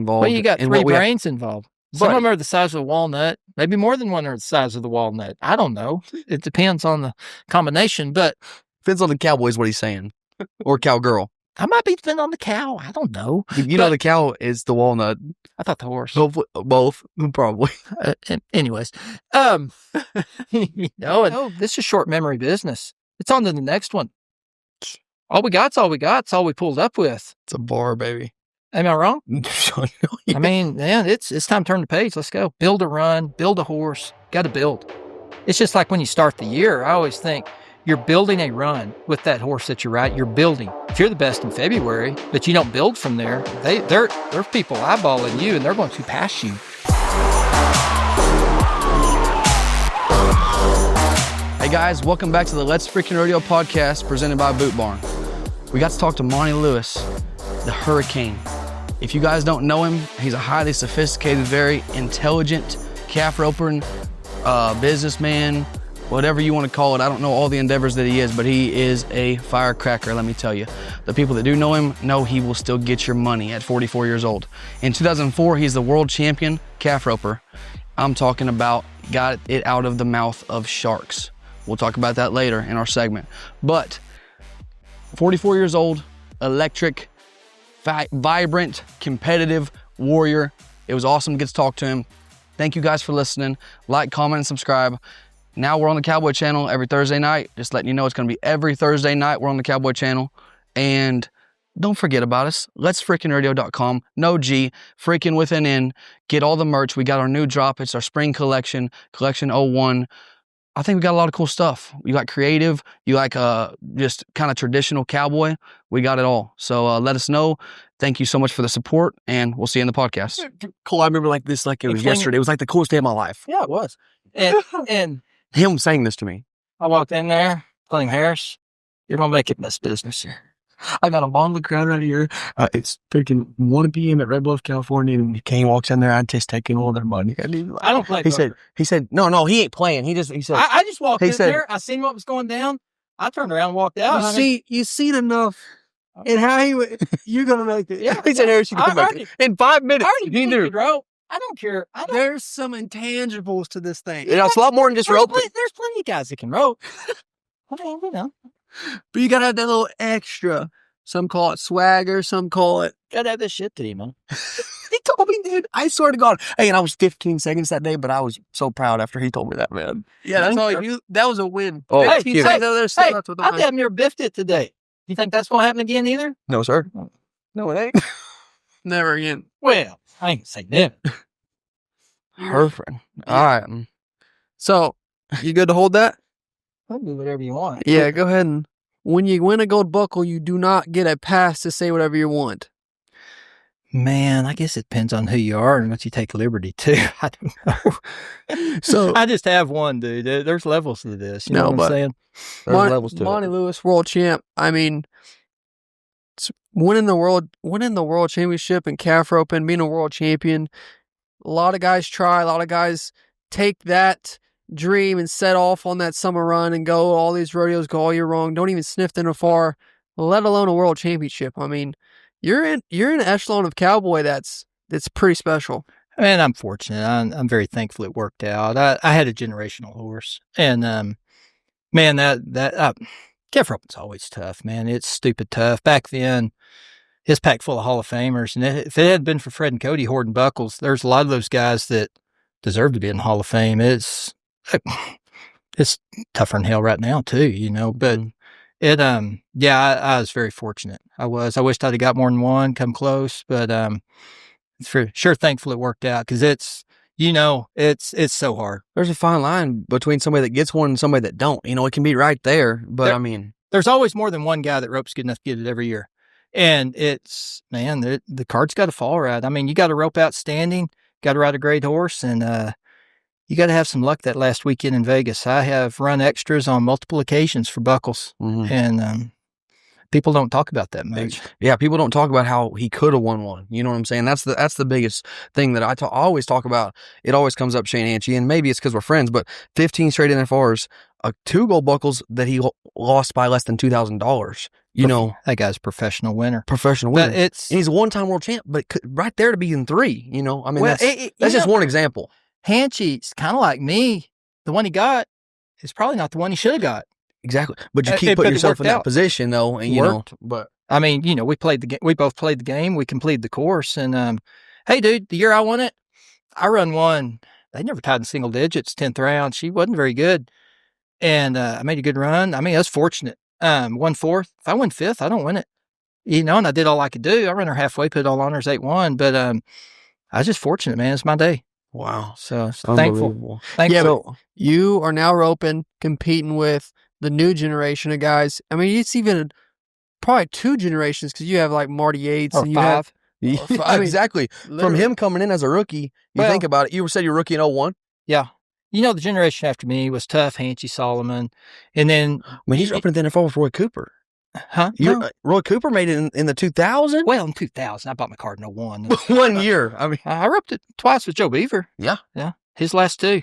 involved. Well, you got three brains involved. Some of them are the size of a walnut. Maybe more than one are the size of the walnut. I don't know. It depends on the combination, but depends on the cowboy is what he's saying, or cowgirl. I might be depending on the cow. I don't know. You know, the cow is the walnut. I thought the horse. Both, probably. Anyways, this is short memory business. It's on to the next one. All we got's all we got. It's all we pulled up with. It's a bar, baby. Am I wrong? I mean, man, it's time to turn the page. Let's go. Build a run, build a horse. Got to build. It's just like when you start the year. I always think you're building a run with that horse that you're riding. You're building. If you're the best in February, but you don't build from there, there's people eyeballing you, and they're going to pass you. Hey guys, welcome back to the Let's Freakin Rodeo podcast presented by Boot Barn. We got to talk to Monty Lewis, the Hurricane. If you guys don't know him, he's a highly sophisticated, very intelligent calf roper, businessman, whatever you want to call it. I don't know all the endeavors that he is, but he is a firecracker, let me tell you. The people that do know him know he will still get your money at 44 years old. In 2004, he's the world champion calf roper. I'm talking about got it out of the mouth of sharks. We'll talk about that later in our segment. But 44 years old, electric, vibrant, competitive warrior. It was awesome to get to talk to him. Thank you guys for listening. Like, comment, and subscribe. Now we're on the Cowboy channel every Thursday night. Just letting you know it's going to be every Thursday night. We're on the Cowboy channel. And don't forget about us. Let's freakinrodeo.com. No G. Freakin with an N. Get all the merch. We got our new drop. It's our spring collection, collection 01. I think we got a lot of cool stuff. You like creative, you like just kind of traditional cowboy. We got it all. So let us know. Thank you so much for the support, and we'll see you in the podcast. Cool. I remember like this, like it was yesterday. It was like the coolest day of my life. Yeah, it was. And him saying this to me. I walked in there, telling Harris, you're going to make it in this business here. I got a bottle of crowd right here. It's freaking 1 p.m. at Red Bluff, California, and Kane walks in there. I just taking all their money. I don't play. He said, no, he ain't playing. He said, I just walked in there. I seen what was going down. I turned around and walked out. You seen enough. And how you're gonna make it. Yeah, he said, Harris, you can make it in 5 minutes. He knew. I don't care. There's some intangibles to this thing. It's a lot more than just roping. There's plenty of guys that can rope. I mean, you know. But you gotta have that little extra. Some call it swagger, some call it. Gotta have this shit to you, man. He told me, dude. I swear to God. Hey, and I was 15 seconds that day, but I was so proud after he told me that, man. Yeah, that's all you. That was a win. Oh, 15 seconds. I damn near biffed it today. You think that's gonna happen again either? No, sir. No, it ain't. Never again. Well, I ain't saying never. Perfect. All right. So, you good to hold that? I'll do whatever you want. Yeah, go ahead. And when you win a gold buckle, you do not get a pass to say whatever you want. Man, I guess it depends on who you are and what you take liberty to. I don't know. So I just have one, dude. There's levels to this. You know what I'm saying? There's levels to Monty Lewis, world champ. I mean, winning the world championship in calf roping, being a world champion. A lot of guys try. A lot of guys take that dream and set off on that summer run and go all these rodeos, go all year long. Don't even sniff them afar, let alone a world championship. I mean, you're in an echelon of cowboy that's pretty special. And I'm fortunate. I'm very thankful it worked out. I had a generational horse, and man, that calf roping's always tough, man. It's stupid tough. Back then, it's packed full of Hall of Famers, and if it hadn't been for Fred and Cody hoarding buckles, there's a lot of those guys that deserve to be in the Hall of Fame. It's tougher than hell right now too, you know, but I was very fortunate. I wished I'd have got more than one, come close, but for sure thankful it worked out, because it's so hard. There's a fine line between somebody that gets one and somebody that don't. You know, it can be right there, but I mean, there's always more than one guy that ropes good enough to get it every year. And it's, man, the card's got to fall right. I mean, you got to rope outstanding, got to ride a great horse, and you got to have some luck that last weekend in Vegas. I have run extras on multiple occasions for buckles, and people don't talk about that much. Yeah, people don't talk about how he could have won one. You know what I'm saying? That's the biggest thing that I always talk about. It always comes up, Shane Hanchy, and maybe it's because we're friends, but 15 straight NFRs, 2 gold buckles that he lost by less than $2,000. You know, that guy's a professional winner. Professional But winner. And he's a one-time world champ, but right there to be in 3, you know. I mean, Well, that's just one example. Hanchey's kind of like me. The one he got is probably not the one he should have got. Exactly. But you keep putting yourself in that position, though, and, you know. But I mean, you know, we both played the game. We completed the course. And, hey, dude, the year I won it, I run one. They never tied in single digits, 10th round. She wasn't very good. And I made a good run. I mean, I was fortunate. Won 4th. If I win 5th, I don't win it. You know, and I did all I could do. I ran her halfway, put it all on her, 8-1. But I was just fortunate, man. It's my day. Wow. So thankful. Yeah, but you are now roping, competing with the new generation of guys. I mean, it's even probably 2 generations because you have like Marty Yates and you 5. have. I mean, exactly. Literally. From him coming in as a rookie, think about it. You said you're a rookie in 01? Yeah. You know, the generation after me was Tough, Hanchy, Solomon. And then. I mean, he's roping the NFL with Roy Cooper. Huh? No. Roy Cooper made it in the 2000? Well, in 2000. I bought my card in 01. 1 year. I mean, I roped it twice with Joe Beaver. Yeah. Yeah. His last 2.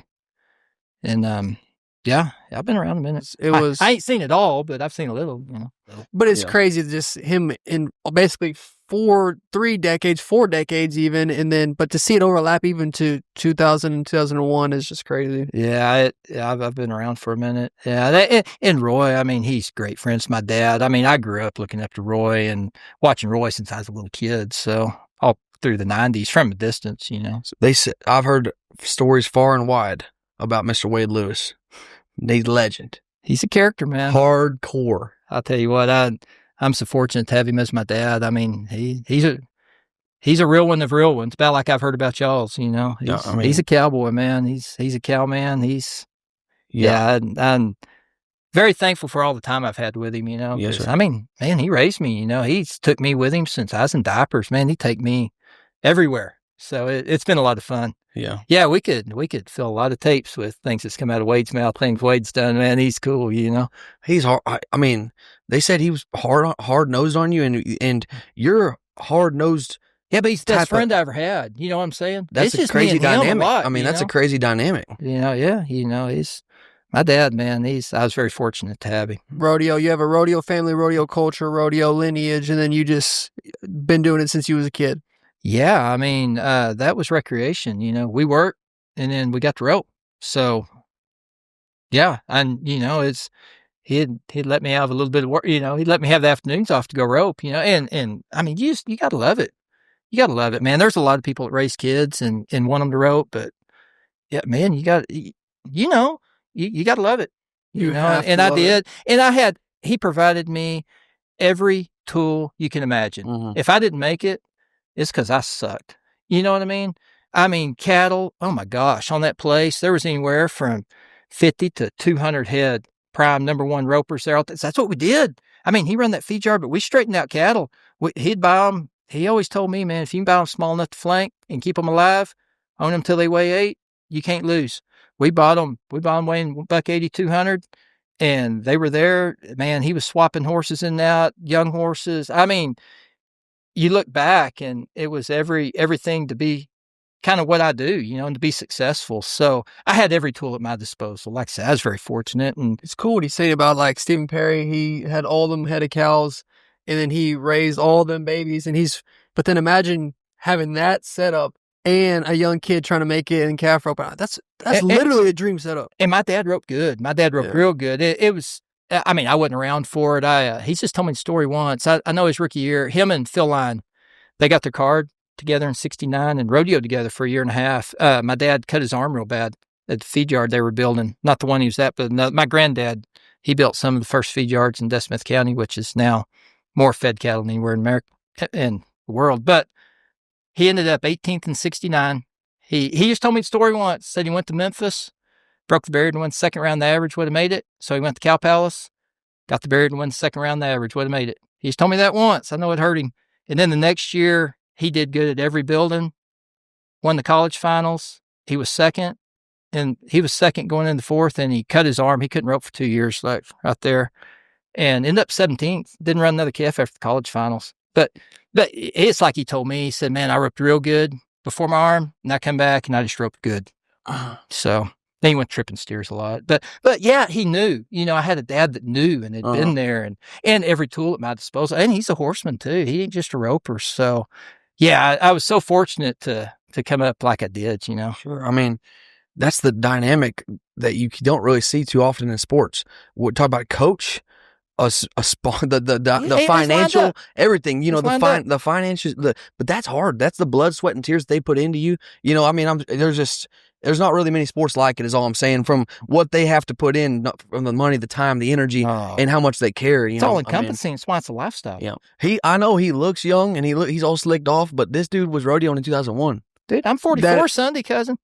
And, yeah, I've been around a minute. I ain't seen it all, but I've seen a little, you know. But it's crazy just him in basically 4 decades even, and then but to see it overlap even to 2000 and 2001 is just crazy. Yeah, I've been around for a minute. Yeah, and Roy, I mean, he's great friends with my dad. I mean, I grew up looking up to Roy and watching Roy since I was a little kid, so all through the 90s from a distance, you know. They said I've heard stories far and wide about Mr. Wade Lewis. He's a legend. He's a character, man. Hardcore. I'll tell you what, I'm so fortunate to have him as my dad. I mean, he's a real one of real ones. About like I've heard about y'all's, you know. He's a cowboy, man. He's a cowman. I'm very thankful for all the time I've had with him, you know. Yes, sir. I mean, man, he raised me, you know. He's took me with him since I was in diapers, man. He'd take me everywhere. So it's been a lot of fun. Yeah. Yeah, we could fill a lot of tapes with things that's come out of Wade's mouth, things Wade's done, man. He's cool, you know. He's hard. I mean, they said he was hard-nosed on you, and you're hard-nosed. Yeah, but he's the best friend I ever had. You know what I'm saying? That's a crazy dynamic. I mean, that's a crazy dynamic. You know, yeah. You know, he's my dad, man. I was very fortunate to have him. Rodeo, you have a rodeo family, rodeo culture, rodeo lineage, and then you just been doing it since you was a kid. Yeah, I mean, that was recreation. You know, we worked and then we got to rope. So, yeah, and you know, he'd let me have a little bit of work. You know, he'd let me have the afternoons off to go rope. You know, and I mean, you gotta love it. You gotta love it, man. There's a lot of people that raise kids and want them to rope, but yeah, man, you gotta love it. You know, and I did, and he provided me every tool you can imagine. Mm-hmm. If I didn't make it, it's because I sucked. You know what I mean? I mean, cattle, oh my gosh, on that place, there was anywhere from 50 to 200 head prime number 1 ropers there. That's what we did. I mean, he run that feed yard, but we straightened out cattle. He'd buy them. He always told me, man, if you can buy them small enough to flank and keep them alive, own them till they weigh 8, you can't lose. We bought them weighing $180, 200, and they were there. Man, he was swapping horses in and out, young horses. I mean, you look back and it was everything to be kind of what I do, you know, and to be successful. So I had every tool at my disposal. Like I said, I was very fortunate. And it's cool what he's saying about like Stephen Perry. He had all them head of cows and then he raised all them babies but then imagine having that setup and a young kid trying to make it in calf rope. That's literally a dream setup. And my dad roped good. My dad roped real good. It was, I mean, I wasn't around for it. He's just told me the story once. I know his rookie year, him and Phil Line, they got their card together in 69 and rodeoed together for a year and a half. My dad cut his arm real bad at the feed yard they were building. Not the one he was at, but my granddad, he built some of the first feed yards in Desmouth County, which is now more fed cattle than anywhere in America, in the world. But he ended up 18th in 69. He just told me the story once. Said he went to Memphis, broke the barrier and won the second round. The average would have made it. So he went to Cow Palace, got the barrier and won the second round. The average would have made it. He just told me that once. I know it hurt him. And then the next year, he did good at every building, won the college finals. He was second, and he was second going into 4th, and he cut his arm. He couldn't rope for 2 years, like right there, and ended up 17th. Didn't run another calf after the college finals. But it's like he told me. He said, man, I roped real good before my arm, and I come back, and I just roped good. So Then he went tripping steers a lot. But yeah, he knew. I had a dad that knew and had been there and every tool at my disposal. And he's a horseman too. He ain't just a roper. So yeah, I was so fortunate to come up like I did, Sure. I mean, that's the dynamic that you don't really see too often in sports. We talk about coach, the financial, everything, the finances, but that's hard. That's the blood, sweat, and tears they put into you. I mean, there's not really many sports like it, is all I'm saying, from what they have to put in, from the money, the time, the energy, and how much they care. It's all encompassing. It's why it's a lifestyle. Yeah. I know he looks young and he's all slicked off, but this dude was rodeoing in 2001. Dude, I'm 44 Sunday, cousin.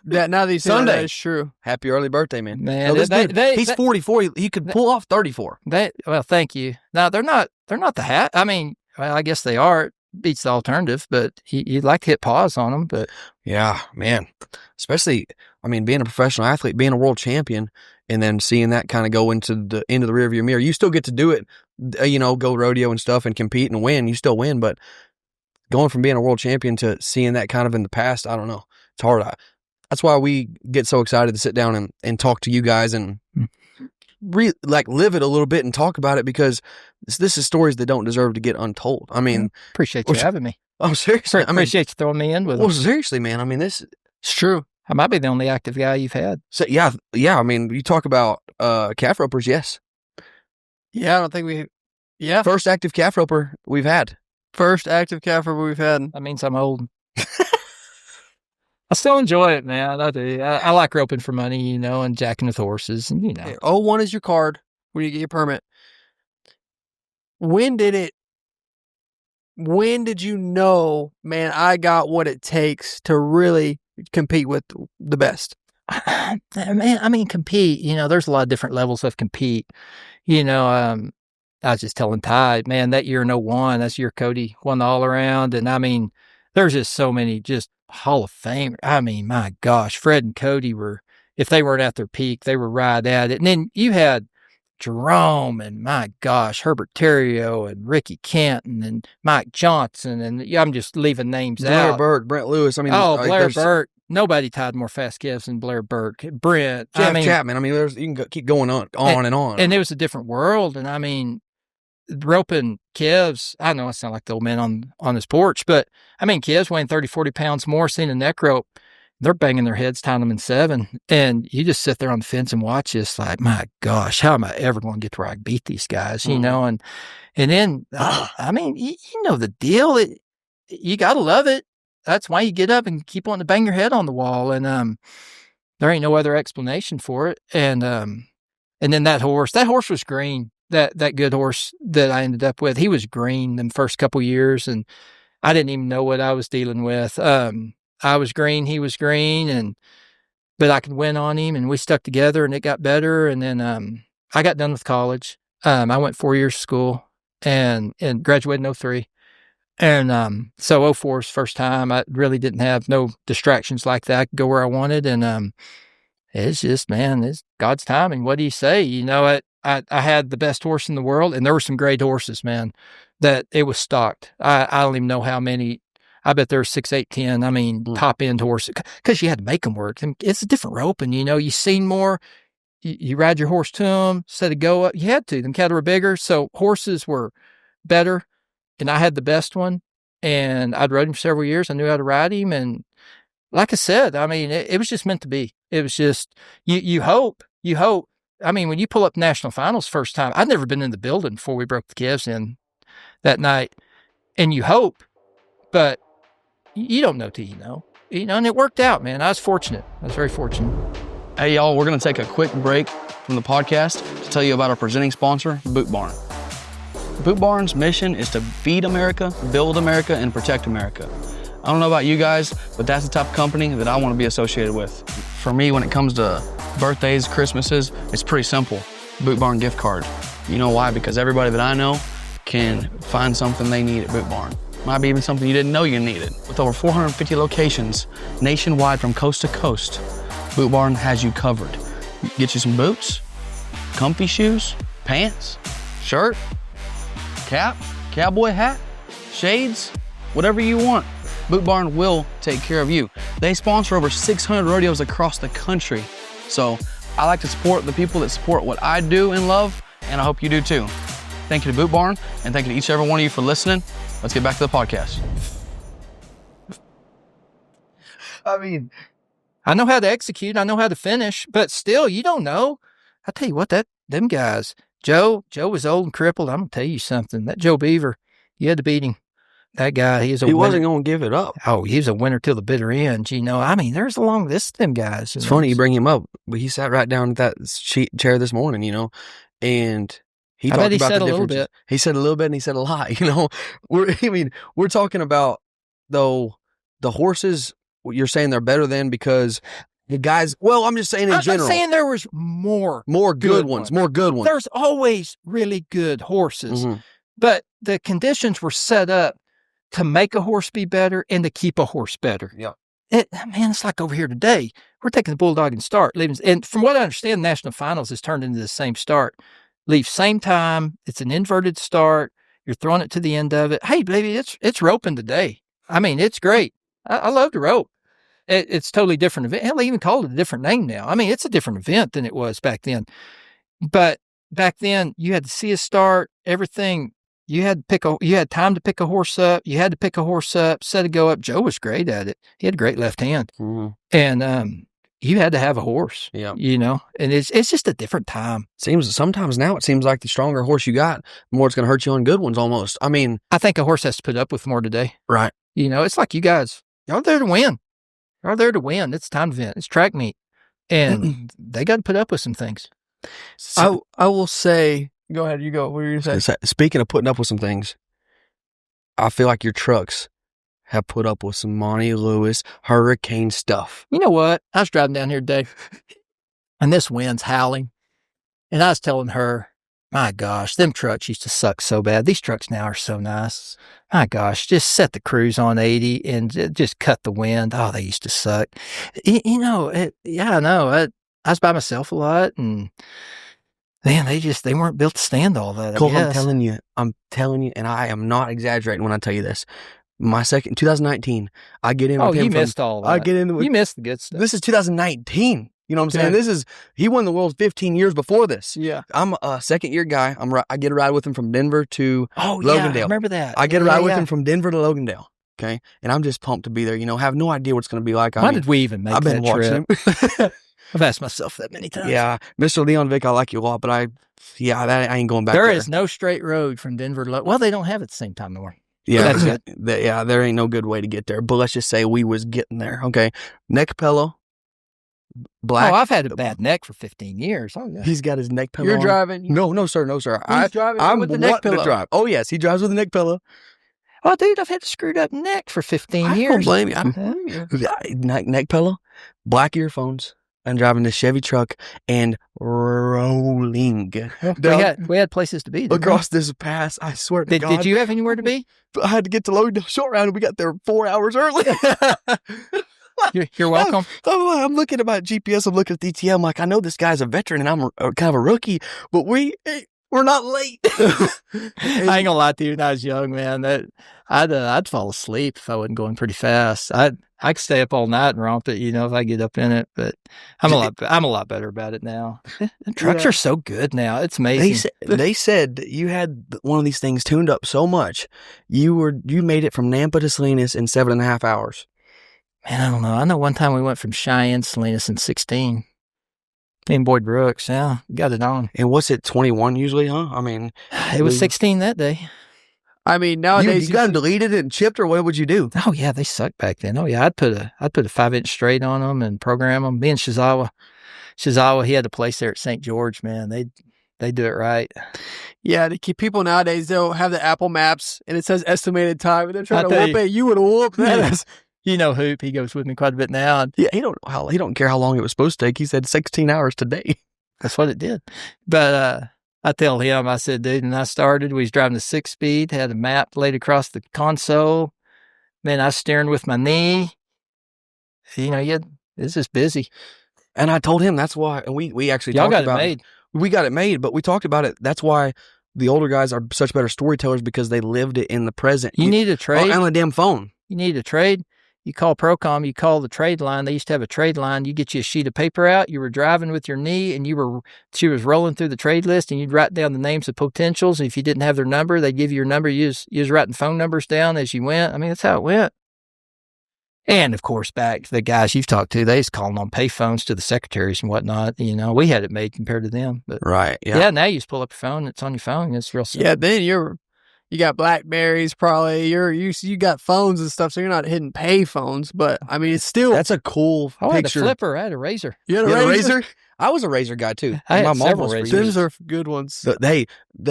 That now that you say Sunday. that is true. Happy early birthday, man. Man, he's 44. He could pull off 34. Well, thank you. Now they're not the hat. I mean, well, I guess they are. It beats the alternative, but you'd like to hit pause on them. But yeah, man. Especially, I mean, being a professional athlete, being a world champion, and then seeing that kind of go into the rearview mirror. You still get to do it, go rodeo and stuff and compete and win. You still win, but going from being a world champion to seeing that kind of in the past, I don't know. It's hard. That's why we get so excited to sit down and talk to you guys and live it a little bit and talk about it, because this is stories that don't deserve to get untold. I mean, appreciate you having me. Oh, seriously. Appreciate you throwing me in with Well, them. seriously, man. I mean, it's true. I might be the only active guy you've had. So, yeah. I mean, you talk about calf ropers, yes. Yeah, I don't think First active calf roper we've had. First active calf roper we've had. That means I'm old. I still enjoy it, man. I do. I like roping for money, and jacking with horses, and 01 is your card when you get your permit. When did you know, man, I got what it takes to really compete with the best? Man, I mean, compete, there's a lot of different levels of compete. I was just telling Ty, man, that year in 01, that's year Cody won the all around. And I mean, there's just so many just Hall of Fame. I mean, my gosh, Fred and Cody if they weren't at their peak, they were right at it. And then you had Jerome and, my gosh, Herbert Theriot and Ricky Canton and Mike Johnson. And I'm just leaving names Blair out. Burke, Brent Lewis. I mean, Blair Burke. Nobody tied more fast calves than Blair Burke. Brent. Jeff Chapman. I mean, you can keep going on and on. And it was a different world. And I mean, roping calves, I know I sound like the old man on his porch, but I mean, calves weighing 30, 40 pounds more, seeing a neck rope, they're banging their heads, tying them in 7. And you just sit there on the fence and watch this like, my gosh, how am I ever going to get to where I beat these guys, And then, I mean, you know the deal. You got to love it. That's why you get up and keep wanting to bang your head on the wall. And there ain't no other explanation for it. And then that horse was green. That good horse that I ended up with, he was green the first couple years, and I didn't even know what I was dealing with. I was green, he was green, but I could win on him, and we stuck together, and it got better. And then I got done with college. I went 4 years to school and graduated in 03. And so 04 was the first time. I really didn't have no distractions like that. I could go where I wanted, and it's just, man, it's God's timing. What do you say? I had the best horse in the world, and there were some great horses, man, that it was stocked. I don't even know how many. I bet there were 6, 8, 10. I mean, top end horses, because you had to make them work. And it's a different rope, and you seen more. You ride your horse to them instead of go up. You had to. Them cattle were bigger, so horses were better, and I had the best one. And I'd rode him for several years. I knew how to ride him, and like I said, I mean, it was just meant to be. It was just you hope. I mean, when you pull up national finals first time, I'd never been in the building before we broke the calves in that night. And you hope, but you don't know till you know. And it worked out, man. I was fortunate. I was very fortunate. Hey, y'all, we're going to take a quick break from the podcast to tell you about our presenting sponsor, Boot Barn. Boot Barn's mission is to feed America, build America, and protect America. I don't know about you guys, but that's the type of company that I want to be associated with. For me, when it comes to birthdays, Christmases, it's pretty simple. Boot Barn gift card. You know why? Because everybody that I know can find something they need at Boot Barn. Might be even something you didn't know you needed. With over 450 locations nationwide from coast to coast, Boot Barn has you covered. Get you some boots, comfy shoes, pants, shirt, cap, cowboy hat, shades, whatever you want. Boot Barn will take care of you. They sponsor over 600 rodeos across the country. So I like to support the people that support what I do and love, and I hope you do too. Thank you to Boot Barn, and thank you to each and every one of you for listening. Let's get back to the podcast. I mean, I know how to execute, I know how to finish, but still, you don't know. I tell you what, them guys, Joe was old and crippled. I'm gonna tell you something. That Joe Beaver, you had to beat him. That guy, he wasn't going to give it up. Oh, he was a winner till the bitter end. You know, I mean, there's a long list of them guys. It's funny you bring him up, but he sat right down at that chair this morning, you know, and he talked about the difference. He said a little bit and he said a lot, you know. We're talking about, though, the horses, you're saying they're better than because the guys, well, I'm just saying in general. I'm saying there was more good ones. More good ones. There's always really good horses, but the conditions were set up to make a horse be better and to keep a horse better. Yeah. It's like over here today. We're taking the Bulldog and start. And from what I understand, National Finals has turned into the same start. Leave same time. It's an inverted start. You're throwing it to the end of it. Hey, baby, it's roping today. I mean, it's great. I love to rope. It's totally different event. Hell, they even called it a different name now. I mean, it's a different event than it was back then. But back then, you had to see a start, everything. You had time to pick a horse up. You had to pick a horse up, set a go up. Joe was great at it. He had a great left hand. And you had to have a horse, you know, and it's just a different time. Sometimes now it seems like the stronger horse you got, the more it's going to hurt you on good ones almost. I mean, I think a horse has to put up with more today. Right. You know, it's like you guys, y'all there to win. Y'all there to win. It's time event. It's track meet. And they got to put up with some things. So, I will say, go ahead, you go. What were you going to say? Speaking of putting up with some things, I feel like your trucks have put up with some Monty Lewis hurricane stuff. You know what? I was driving down here today, and this wind's howling. And I was telling her, my gosh, them trucks used to suck so bad. These trucks now are so nice. My gosh, just set the cruise on 80 and just cut the wind. Oh, they used to suck. You know, I know. I was by myself a lot, and man, they weren't built to stand all that. Cole, I'm telling you, and I am not exaggerating when I tell you this. My 2019, I get in with him. Oh, you missed all that. I get in. You missed the good stuff. This is 2019. You know what I'm saying? He won the world 15 years before this. Yeah. I'm a second year guy. I get a ride with him from Denver to Logandale. I remember that. I get a ride with him from Denver to Logandale. Okay. And I'm just pumped to be there. You know, have no idea what it's going to be like. Why did we even make that trip? I've been watching him. I've asked myself that many times. Yeah. Mr. Leon Vick, I like you a lot, but I ain't going back there. There is no straight road from Denver to Well, they don't have it at the same time anymore. Yeah, that's it. There ain't no good way to get there. But let's just say we was getting there. Okay. Neck pillow. Black. Oh, I've had a bad neck for 15 years. Oh, yeah. He's got his neck pillow. You're on. driving. No, sir. He's driving I'm with the neck pillow. To drive. Oh, yes. He drives with a neck pillow. Oh, dude, I've had a screwed up neck for 15 years. I don't blame you. I don't blame you. Neck pillow, black earphones, and driving this Chevy truck and rolling. We had places to be. Across this pass, I swear to God. Did you have anywhere to be? I had to get to Lodell short round and we got there 4 hours early. You're welcome. I'm looking at my GPS. I'm looking at the ETL. I'm like, I know this guy's a veteran and I'm kind of a rookie, but we're not late. I ain't gonna lie to you. When I was young, man, I'd fall asleep if I wasn't going pretty fast. I could stay up all night and romp it, you know, if I get up in it. But I'm a lot better about it now. The trucks are so good now. It's amazing. They said you had one of these things tuned up so much, you made it from Nampa to Salinas in 7.5 hours. Man, I don't know. I know one time we went from Cheyenne to Salinas in 16. Me and Boyd Brooks, got it on. And what's it, 21 usually, huh? I mean, it was 16 that day. I mean, nowadays you got them deleted and chipped, or what would you do? Oh yeah, they sucked back then. Oh yeah, I'd put a 5-inch straight on them and program them. Me and Shizawa, he had a place there at St. George. Man, they do it right. Yeah, to keep people nowadays, they'll have the Apple Maps and it says estimated time, and they're trying to whoop it. You would whoop that. You know, Hoop, he goes with me quite a bit now. Yeah, he don't care how long it was supposed to take. He said 16 hours today. That's what it did. But I tell him, I said, dude, and I started, we was driving the 6-speed, had a map laid across the console. Man, I was steering with my knee. You know, it's just busy. And I told him that's why, and we actually Y'all talked got about it made. We got it made, but we talked about it. That's why the older guys are such better storytellers, because they lived it in the present. You need a trade. On the damn phone. You need a trade. You call Procom, you call the trade line. They used to have a trade line. You get you a sheet of paper out. You were driving with your knee, and she was rolling through the trade list, and you'd write down the names of potentials. And if you didn't have their number, they'd give you your number. You was writing phone numbers down as you went. I mean, that's how it went. And of course, back to the guys you've talked to, they was calling on pay phones to the secretaries and whatnot. You know, we had it made compared to them. But right. Yeah. Now you just pull up your phone. It's on your phone. It's real simple. Yeah. Then you got Blackberries, probably. You got phones and stuff, so you're not hitting pay phones. But I mean, it's still that's a cool picture. I had a flipper. I had a razor. You had a razor? I was a razor guy too. I had my mom several was razors. Those are good ones. The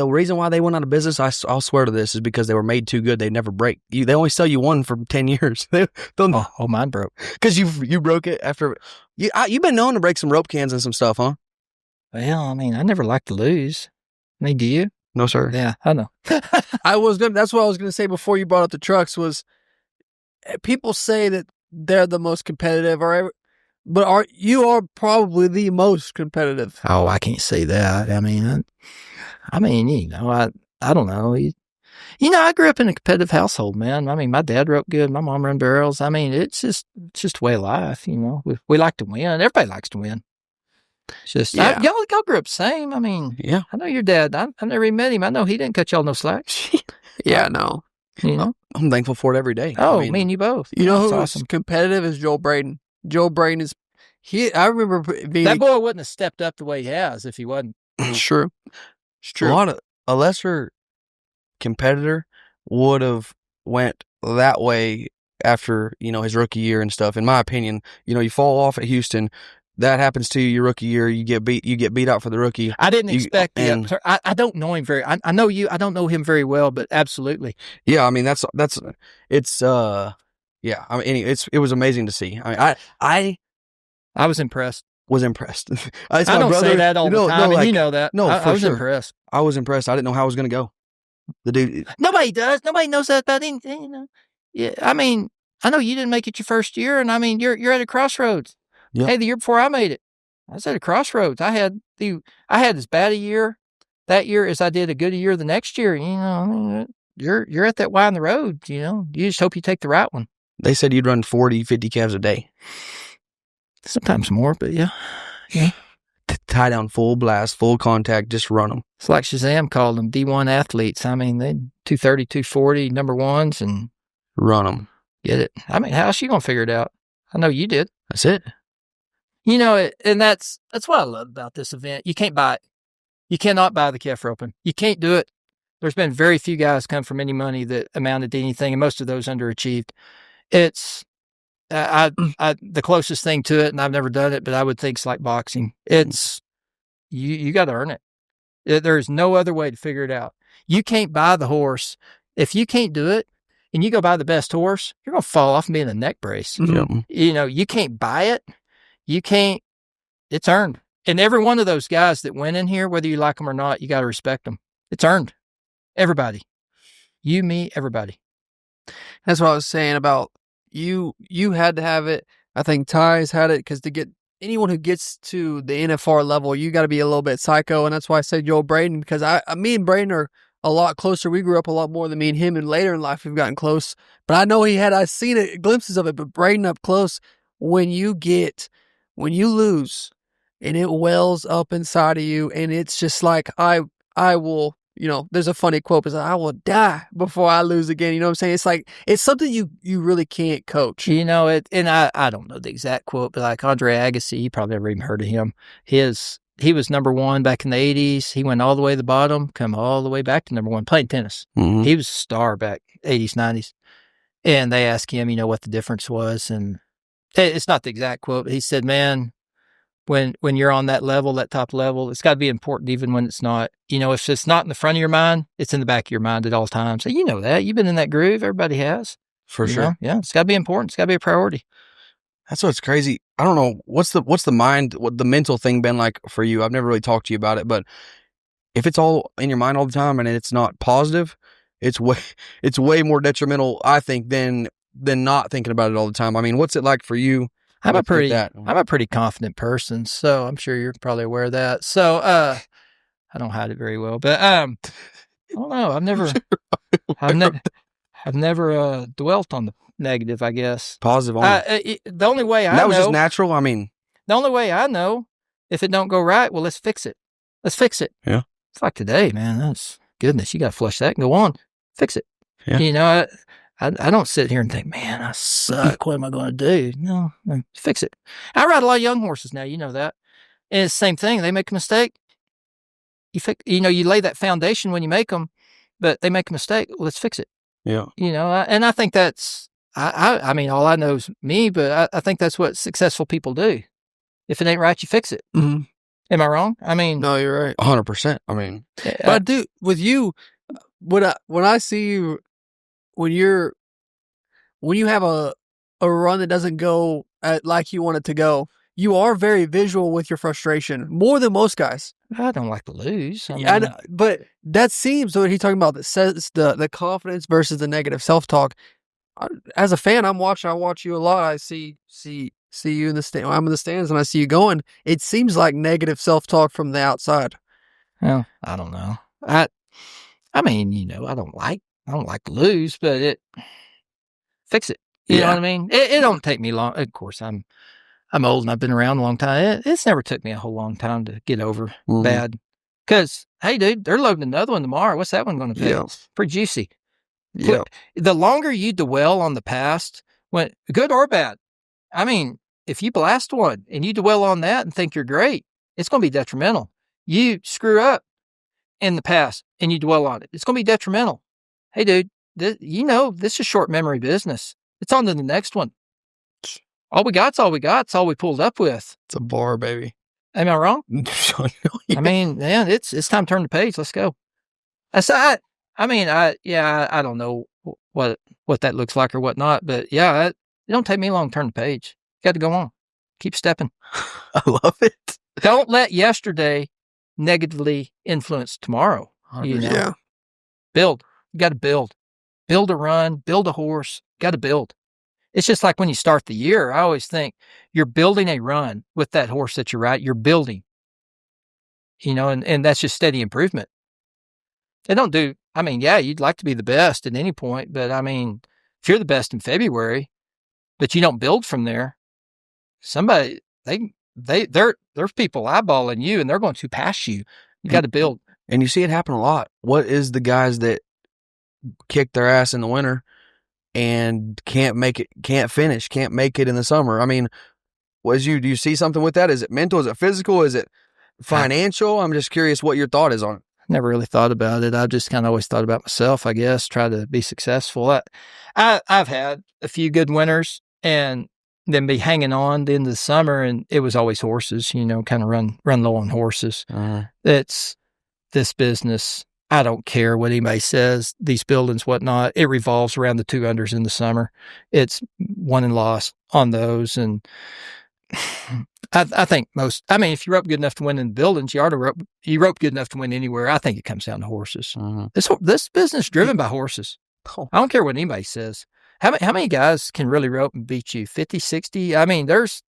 reason why they went out of business, I'll swear to this, is because they were made too good. They never break. They only sell you one for 10 years. Mine broke. Because you broke it after. You've been known to break some rope cans and some stuff, huh? Well, I mean, I never liked to lose. I mean, do you? No, sir. Yeah, I know. That's what I was going to say before you brought up the trucks was people say that they're the most competitive but you are probably the most competitive. Oh, I can't say that. I mean, you know, I don't know. You know, I grew up in a competitive household, man. I mean, my dad roped good. My mom ran barrels. I mean, it's just a way of life, you know. We like to win. Everybody likes to win. It's just, yeah. Y'all grew up the same. I mean, yeah. I know your dad. I've never even met him. I know he didn't cut y'all no slack. Yeah, no. You know? I'm thankful for it every day. Oh, me and you both. You know who's awesome. Competitive is Joel Braden. Joel Braden is, I remember being. That boy wouldn't have stepped up the way he has if he wasn't. It's true. It's true. A lesser competitor would have went that way after, you know, his rookie year and stuff. In my opinion, you know, you fall off at Houston. That happens to you your rookie year. You get beat out for the rookie. I didn't expect that. I don't know him I know you. I don't know him very well, but absolutely. Yeah, I mean it's yeah. I mean it was amazing to see. I was impressed. Was impressed. I don't say that all the time, and you know that. No, I was sure. impressed. I was impressed. I didn't know how it was going to go. The dude. Nobody does. Nobody knows that about anything. You know. Yeah. I mean, I know you didn't make it your first year, and I mean, you're at a crossroads. Yep. Hey, the year before I made it, I was at a crossroads. I had as bad a year that year as I did a good year the next year. You know, I mean, you're at that Y on the road. You know, you just hope you take the right one. They said you'd run 40, 50 calves a day. Sometimes more, but yeah. Tie down full blast, full contact, just run them. It's like Shazam called them D1 athletes. I mean, they 230, 240 number ones and run them. Get it? I mean, how's she gonna figure it out? I know you did. That's it. You know, and that's what I love about this event. You can't buy it. You cannot buy the calf roping. You can't do it. There's been very few guys come from any money that amounted to anything, and most of those underachieved. It's the closest thing to it, and I've never done it, but I would think it's like boxing. It's you got to earn it. There's no other way to figure it out. You can't buy the horse. If you can't do it, and you go buy the best horse, you're gonna fall off and be in a neck brace. Mm-hmm. You know, you can't buy it. You can't. It's earned. And every one of those guys that went in here, whether you like them or not, you got to respect them. It's earned. Everybody. You, me, everybody. That's what I was saying about you had to have it. I think Ty's had it because to get anyone who gets to the NFR level, you got to be a little bit psycho. And that's why I said Joel Braden, because me and Braden are a lot closer. We grew up a lot more than me and him, and later in life we've gotten close. But I know I've seen it, glimpses of it, but Braden up close, when you lose and it wells up inside of you, and it's just like, I will, you know, there's a funny quote, it's like, I will die before I lose again. You know what I'm saying? It's like, it's something you really can't coach. You know, and I don't know the exact quote, but like Andre Agassi, you probably never even heard of him. He was number one back in the 80s. He went all the way to the bottom, come all the way back to number one, playing tennis. Mm-hmm. He was a star back 80s, 90s. And they asked him, you know, what the difference was. And it's not the exact quote, but he said, man, when you're on that level, that top level, it's got to be important even when it's not. You know, if it's not in the front of your mind, it's in the back of your mind at all times. So you know that. You've been in that groove. Everybody has. For sure. Know? Yeah, it's got to be important. It's got to be a priority. That's what's crazy. I don't know. What's the mental thing been like for you? I've never really talked to you about it, but if it's all in your mind all the time and it's not positive, it's way more detrimental, I think, than not thinking about it all the time. I mean, what's it like for you? I'm a pretty confident person, so I'm sure you're probably aware of that. So I don't hide it very well, but I don't know. I've I've never dwelt on the negative, I guess. Positive on it. The only way I know. That was just natural. I mean. The only way I know, if it don't go right, well, let's fix it. Let's fix it. Yeah. It's like today, man. That's goodness. You got to flush that and go on. Fix it. Yeah. You know, I don't sit here and think, man, I suck. What am I going to do? No, fix it. I ride a lot of young horses now. You know that. And it's the same thing. They make a mistake. You lay that foundation when you make them, but they make a mistake. Well, let's fix it. Yeah. You know, and I think that's, I mean, all I know is me, but I think that's what successful people do. If it ain't right, you fix it. Mm-hmm. Am I wrong? I mean, no, you're right. 100%. I mean, but I do with you. When I see you, when you have a run that doesn't go like you want it to go, you are very visual with your frustration, more than most guys. I don't like to lose. I know, but that seems what he's talking about. That says the confidence versus the negative self-talk. As a fan, I watch you a lot. I see you in the stand. I'm in the stands and I see you going. It seems like negative self-talk from the outside. Well, I don't know. I mean, you know, I don't like to lose, but fix it. You know what I mean? It don't take me long. Of course, I'm old and I've been around a long time. It's never took me a whole long time to get over bad. Because, hey, dude, they're loading another one tomorrow. What's that one going to be? Yeah. Pretty juicy. Yeah. The longer you dwell on the past, when good or bad, I mean, if you blast one and you dwell on that and think you're great, it's going to be detrimental. You screw up in the past and you dwell on it, it's going to be detrimental. Hey, dude, this is short memory business. It's on to the next one. All we got's all we got. It's all we pulled up with. It's a bar, baby. Am I wrong? Yeah. I mean, man, it's time to turn the page. Let's go. I don't know what that looks like or whatnot, but yeah, it don't take me long to turn the page. You got to go on. Keep stepping. I love it. Don't let yesterday negatively influence tomorrow. You know? Yeah. Build. You got to build. Build a run. Build a horse. Got to build. It's just like when you start the year, I always think you're building a run with that horse that you're right. You're building, you know, and that's just steady improvement. You'd like to be the best at any point, but I mean, if you're the best in February, but you don't build from there, somebody, there's people eyeballing you and they're going to pass you. You got to build. And you see it happen a lot. What is the guys that kick their ass in the winter and can't make it, can't finish, can't make it in the summer? I mean, do you see something with that? Is it mental? Is it physical? Is it financial? I'm just curious what your thought is on it. Never really thought about it. I've just kind of always thought about myself, I guess, try to be successful. I've had a few good winters and then be hanging on the end of the summer, and it was always horses, you know, kind of run low on horses. It's this business. I don't care what anybody says, these buildings, whatnot. It revolves around the 2-unders in the summer. It's won and lost on those. And I think if you rope good enough to win in the buildings, you rope good enough to win anywhere. I think it comes down to horses. This business is driven by horses. I don't care what anybody says. How many guys can really rope and beat you? 50, 60? I mean, there's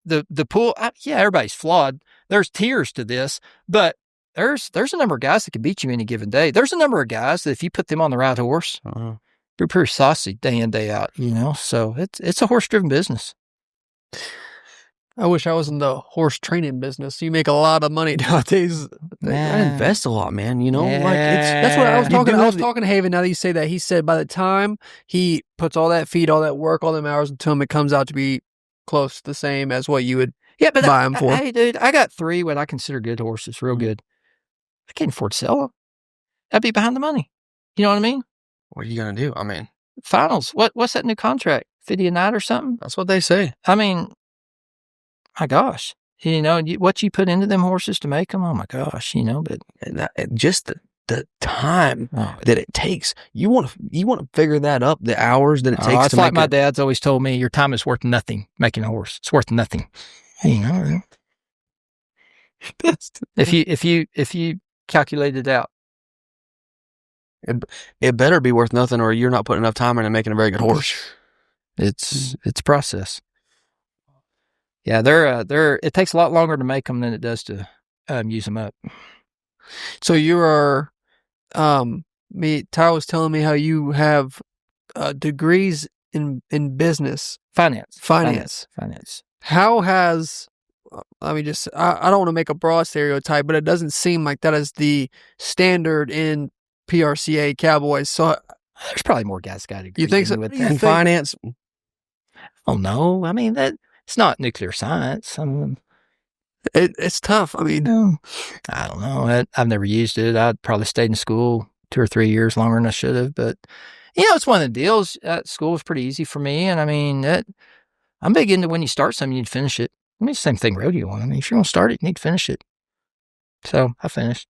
the pool. Everybody's flawed. There's tiers to this, but there's a number of guys that can beat you any given day. There's a number of guys that if you put them on the right horse, they're pretty saucy day in, day out, you know? So it's a horse-driven business. I wish I was in the horse training business. You make a lot of money nowadays. I invest a lot, man. You know, that's what I was talking. I was talking to Haven. Now that you say that, he said by the time he puts all that feed, all that work, all them hours into him, it comes out to be close to the same as what you would buy him for. Hey, dude, I got 3 what I consider good horses, real good. I can't afford to sell them. I'd be behind the money. You know what I mean? What are you gonna do? I mean, finals. What's that new contract? 50 a night or something? That's what they say. I mean, my gosh, you know, what you put into them horses to make them, oh my gosh, you know, but just the time that it takes, you want to figure that up, the hours that it takes to make like my dad's always told me, your time is worth nothing making a horse. It's worth nothing. You know, if you calculate it out. It better be worth nothing or you're not putting enough time in and making a very good horse. It's a process. Yeah, it takes a lot longer to make them than it does to use them up. So you are, Ty was telling me how you have degrees in business. Finance. How has, I don't want to make a broad stereotype, but it doesn't seem like that is the standard in PRCA Cowboys. So there's probably more guys got a degree. You think so? In finance? Oh, no. I mean, it's not nuclear science. I mean, it's tough. I mean, I don't know. I've never used it. I'd probably stayed in school 2 or 3 years longer than I should have. But, it's one of the deals. School was pretty easy for me. And I mean, I'm big into when you start something, you need to finish it. I mean, same thing rodeo. I mean, if you're going to start it, you need to finish it. So I finished.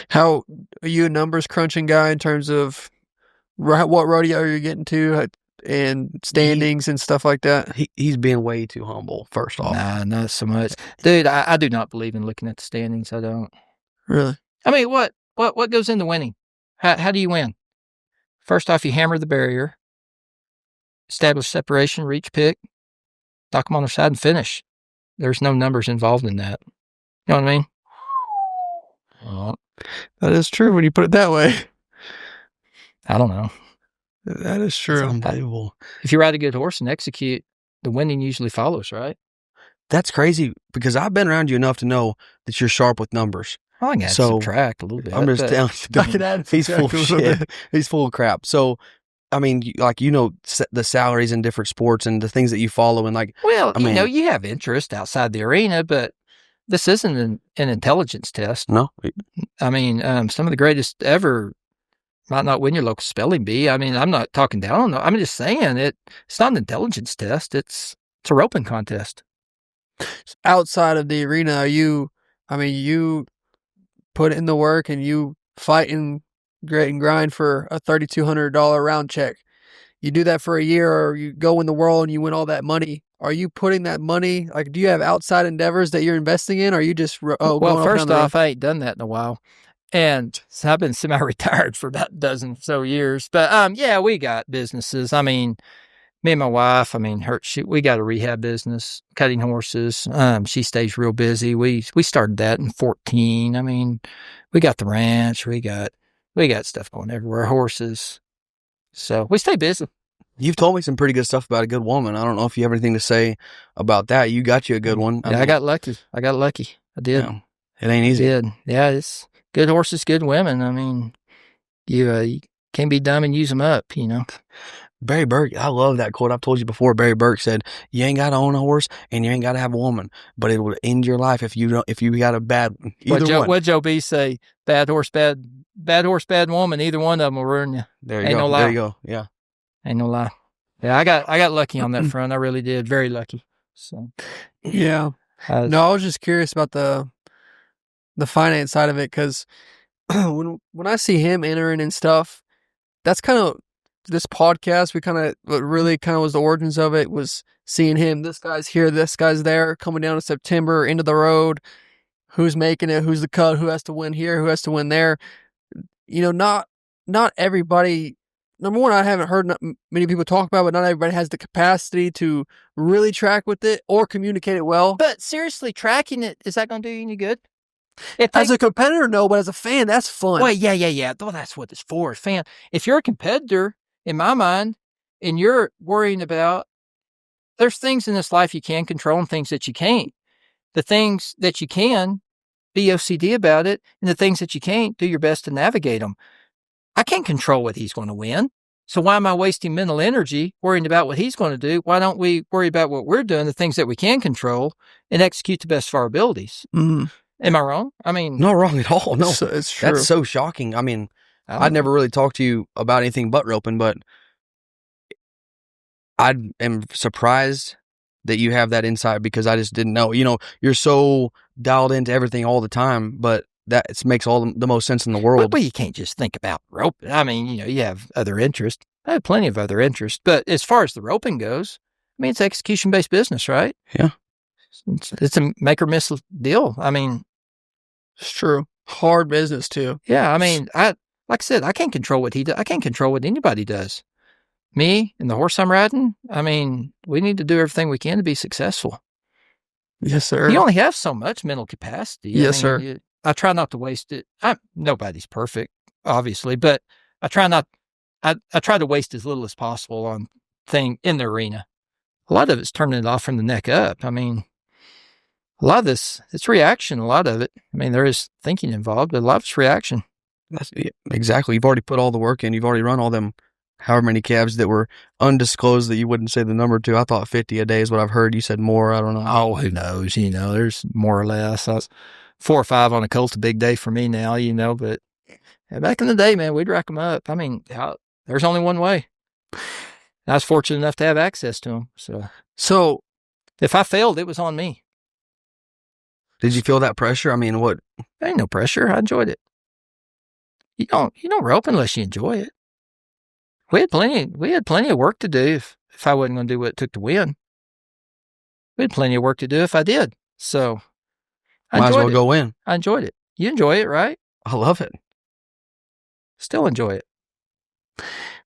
How are you a numbers crunching guy in terms of what rodeo you're getting to and standings and stuff like that? He's being way too humble, first off. Nah, not so much. Dude, I do not believe in looking at the standings. I don't. Really? I mean, what goes into winning? How do you win? First off, you hammer the barrier, establish separation, reach pick, knock them on their side, and finish. There's no numbers involved in that. You know what I mean? That is true when you put it that way. I don't know. That is true. That's unbelievable. If you ride a good horse and execute, the winning usually follows, right? That's crazy because I've been around you enough to know that you're sharp with numbers. Well, I can add subtract a little bit. I'm just telling you, he's full of shit. He's full of crap. So, I mean, the salaries in different sports and the things that you follow and you have interest outside the arena, but this isn't an intelligence test. No. I mean, some of the greatest ever might not win your local spelling bee. I mean, I'm not talking down on them. I'm just saying it's not an intelligence test. It's a roping contest. Outside of the arena, you put in the work and you fight and grit and grind for a $3,200 round check. You do that for a year, or you go in the world and you win all that money. Are you putting that money, do you have outside endeavors that you're investing in? Or are you just, first off, I ain't done that in a while. And so I've been semi-retired for about a dozen so years. But, we got businesses. I mean, me and my wife, we got a rehab business, cutting horses. She stays real busy. We started that in 2014. I mean, we got the ranch. We got stuff going everywhere, horses. So we stay busy. You've told me some pretty good stuff about a good woman. I don't know if you have anything to say about that. You got you a good one. I got lucky. I did. Yeah, it ain't easy. I did. Yeah, it's good horses, good women. I mean, you can't be dumb and use them up, Barry Burke, I love that quote. I've told you before. Barry Burke said, "You ain't got to own a horse, and you ain't got to have a woman, but it will end your life if you got a bad either one." What Joe B say? Bad horse, bad woman. Either one of them will ruin you. There you go. No lie. There you go. Yeah, ain't no lie. Yeah, I got lucky on that front. I really did. Very lucky. So, yeah. I was just curious about the finance side of it because when I see him entering and stuff, that's kind of. This podcast, what really was the origins of it was seeing him. This guy's here, this guy's there, coming down to September, into the road. Who's making it? Who's the cut? Who has to win here? Who has to win there? Not everybody. Number one, I haven't heard many people talk about, but not everybody has the capacity to really track with it or communicate it well. But seriously, tracking it, is that going to do you any good? As a competitor, no, but as a fan, that's fun. Well, yeah. Well, that's what it's for, fan. If you're a competitor, in my mind, and you're worrying about, there's things in this life you can control and things that you can't. The things that you can, be OCD about it, and the things that you can't, do your best to navigate them. I can't control what he's going to win. So why am I wasting mental energy worrying about what he's going to do? Why don't we worry about what we're doing, the things that we can control, and execute to the best of our abilities? Mm-hmm. Am I wrong? I mean... Not wrong at all. No, it's true. That's so shocking. I mean... I'd never really talked to you about anything but roping, but I am surprised that you have that insight because I just didn't know. You're so dialed into everything all the time, but that makes all the most sense in the world. Well, you can't just think about roping. I mean, you have other interests. I have plenty of other interests, but as far as the roping goes, I mean, it's execution-based business, right? Yeah. It's a make or miss deal. I mean, it's true. Hard business too. Yeah. I mean, like I said, I can't control what he does. I can't control what anybody does. Me and the horse I'm riding, I mean, we need to do everything we can to be successful. Yes, sir. You only have so much mental capacity. Yes, sir. I try not to waste it. Nobody's perfect, obviously, but I try not I try to waste as little as possible on thing in the arena. A lot of it's turning it off from the neck up. I mean, a lot of this, it's reaction, a lot of it. I mean, there is thinking involved, but a lot of it's reaction. Exactly. You've already put all the work in. You've already run all them however many calves that were undisclosed that you wouldn't say the number to. I thought 50 a day is what I've heard. You said more. I don't know. Oh, who knows? There's more or less. 4 or 5 on a colt's a big day for me now, but back in the day, man, we'd rack them up. I mean, there's only one way. I was fortunate enough to have access to them. So if I failed, it was on me. Did you feel that pressure? I mean, what? There ain't no pressure. I enjoyed it. You don't rope unless you enjoy it. We had plenty of work to do if I wasn't going to do what it took to win. We had plenty of work to do if I did. So might as well go win. I enjoyed it. You enjoy it, right? I love it. Still enjoy it.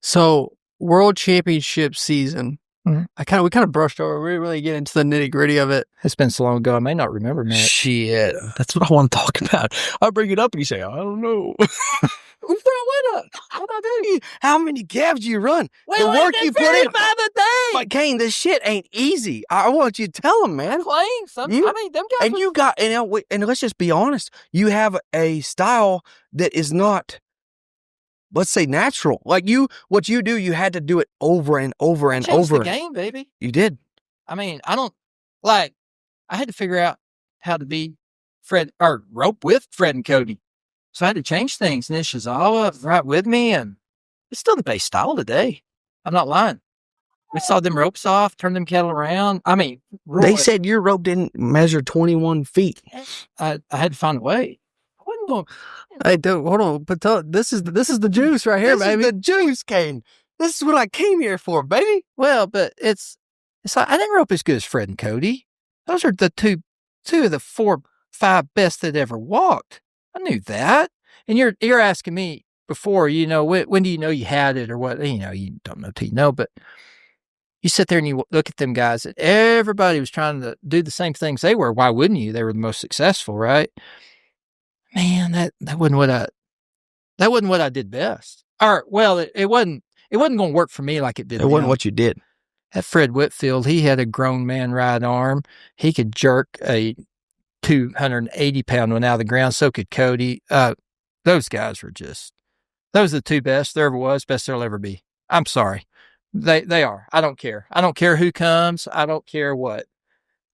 So World Championship season. Mm-hmm. We kind of brushed over. We didn't really get into the nitty gritty of it. It's been so long ago, I may not remember, Matt. Shit, that's what I want to talk about. I bring it up and you say, I don't know. We throw it up. What I do? How many calves do you run? The work you put in. 5 a day. But Kane, this shit ain't easy. I want you to tell them, man. Playing something. I mean, them guys. And and let's just be honest. You have a style that is not, let's say, natural. Like what you do, you had to do it over and over and Changed over. The game, baby. You did. I mean, I had to figure out how to be Fred or rope with Fred and Cody. So I had to change things. And then Shizawa right with me, and it's still the base style today. I'm not lying. We saw them ropes off, turned them cattle around. I mean, they said your rope didn't measure 21 feet. I had to find a way. I wasn't going. Hey, dude, hold on. But this is the juice right here, baby. This is the juice, Kane. This is what I came here for, baby. Well, but it's like I didn't rope as good as Fred and Cody. Those are the two of the 4, 5 best that ever walked. I knew that. And you're asking me before, when do you know you had it or what? You don't know till you know, but you sit there and you look at them guys that everybody was trying to do the same things they were. Why wouldn't you? They were the most successful, right? Man, that wasn't what I did best. Or, well, it wasn't going to work for me like it did. It wasn't what you did. At Fred Whitfield, he had a grown man right arm. He could jerk a 280-pound one out of the ground. So could Cody. Those guys were those are the 2 best there ever was, best there'll ever be. I'm sorry. They are. I don't care. I don't care who comes. I don't care what.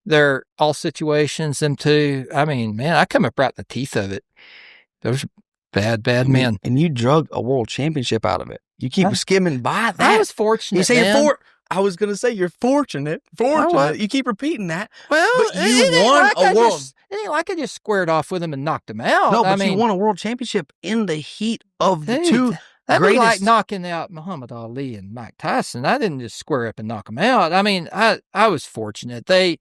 They're all situations, them 2. I mean, man, I come up right in the teeth of it. Those are bad men. And you drug a world championship out of it. You keep skimming by that. I was fortunate, You say I was going to say you're fortunate. You keep repeating that. Well, but you won a world. It ain't like I just squared off with him and knocked him out. No, but you won a world championship in the heat of the 2 that'd greatest. Be like knocking out Muhammad Ali and Mike Tyson. I didn't just square up and knock them out. I mean, I was fortunate. They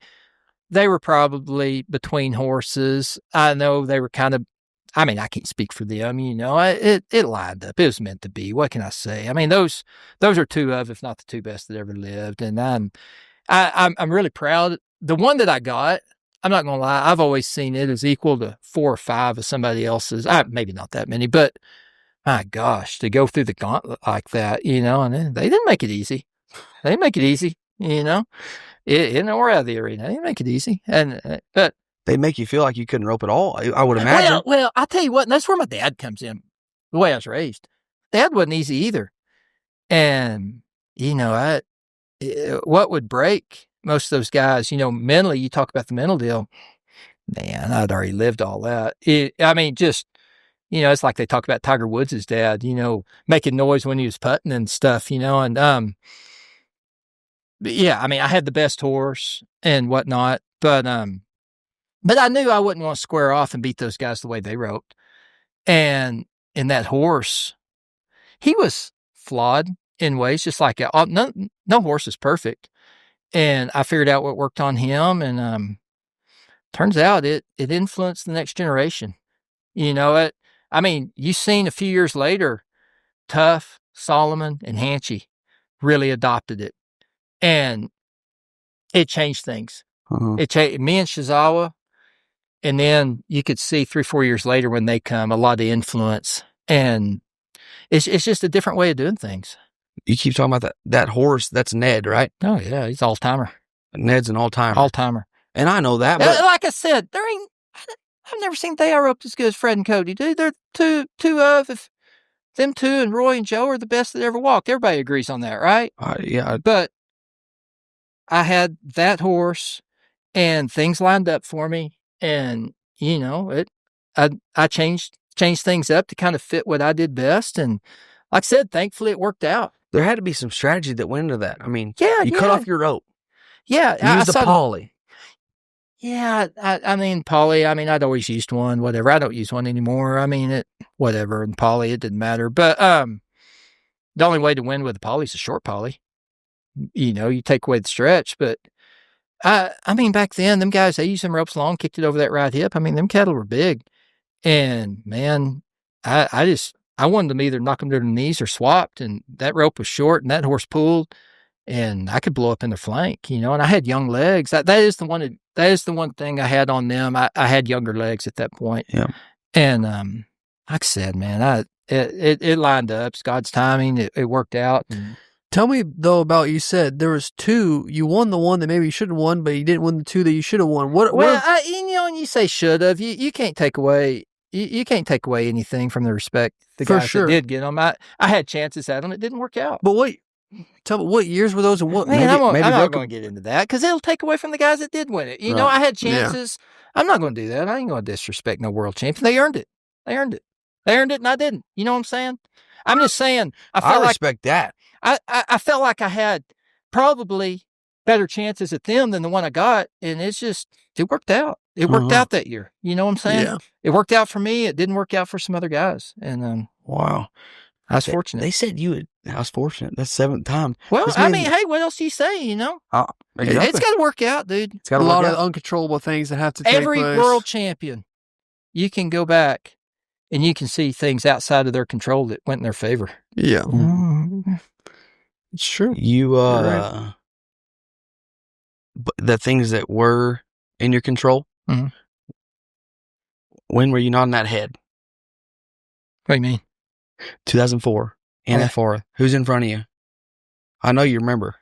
were probably between horses. I know they were kind of, I mean, I can't speak for them, it lined up. It was meant to be. What can I say? I mean, those are 2 of, if not the 2 best that ever lived. And I'm really proud. The one that I got, I'm not going to lie, I've always seen it as equal to 4 or 5 of somebody else's. Maybe not that many, but my gosh, to go through the gauntlet like that, and they didn't make it easy. They didn't make it easy, in or out of the arena. They didn't make it easy. But they make you feel like you couldn't rope at all, I would imagine. Well, I'll tell you what, and that's where my dad comes in, the way I was raised. Dad wasn't easy either. And, what would break most of those guys, mentally, you talk about the mental deal, man, I'd already lived all that. It's like they talk about Tiger Woods' dad, making noise when he was putting and stuff, and, yeah, I mean, I had the best horse and whatnot, but I knew I wouldn't want to square off and beat those guys the way they roped. And in that horse, he was flawed in ways, just like no horse is perfect. And I figured out what worked on him, and turns out it influenced the next generation. You've seen a few years later, Tough, Solomon, and Hanchy really adopted it. And it changed things. Uh-huh. It changed me and Shizawa. And then you could see 3-4 years later when they come, a lot of influence. And it's just a different way of doing things. You keep talking about that horse. That's Ned, right? Oh yeah, he's all-timer. Ned's an all-timer. All-timer. And I know that, but like I said, I've never seen they are roped as good as Fred and Cody, dude. They're them two and Roy and Joe are the best that ever walked. Everybody agrees on that, right? Yeah. But I had that horse and things lined up for me, and I changed things up to kind of fit what I did best, and like I said, thankfully it worked out. There had to be some strategy that went into that. I mean, you cut off your rope. Yeah, you used a poly. Yeah, I mean, poly, I'd always used one, whatever. I don't use one anymore. Whatever. And poly, it didn't matter. But the only way to win with a poly is a short poly. You take away the stretch. But, back then, them guys, they used them ropes long, kicked it over that right hip. Them cattle were big. And, man, I wanted them either knock them to their knees or swapped. And that rope was short, and that horse pulled. And I could blow up in their flank, and I had young legs. That is the one thing I had on them. I had younger legs at that point. Yeah. And like I said, man, it lined up. It's God's timing. It worked out. And tell me though about, you said there was two. You won the one that maybe you should have won, but you didn't win the two that you should have won. When you say should have, you can't take away. You can't take away anything from the respect the guys that did get them. I had chances at them. It didn't work out. But wait. Tell me, what years were those and what? Man, I'm not going to get into that because it'll take away from the guys that did win it. I had chances. Yeah. I'm not going to do that. I ain't going to disrespect no world champion. They earned it. They earned it, and I didn't. You know what I'm saying? I'm just saying. I respect that. I felt like I had probably better chances at them than the one I got, and it worked out. It worked out that year. You know what I'm saying? Yeah. It worked out for me. It didn't work out for some other guys. And wow. I was fortunate. They said I was fortunate. That's seventh time. Well, hey, what else do you say, Exactly. It's got to work out, dude. It's got a lot of uncontrollable things that have to take place. Every world champion, you can go back and you can see things outside of their control that went in their favor. Yeah. Mm-hmm. It's true. Right. But the things that were in your control, when were you nodding that head? What do you mean? 2004. Anaphora. Who's in front of you? I know you remember.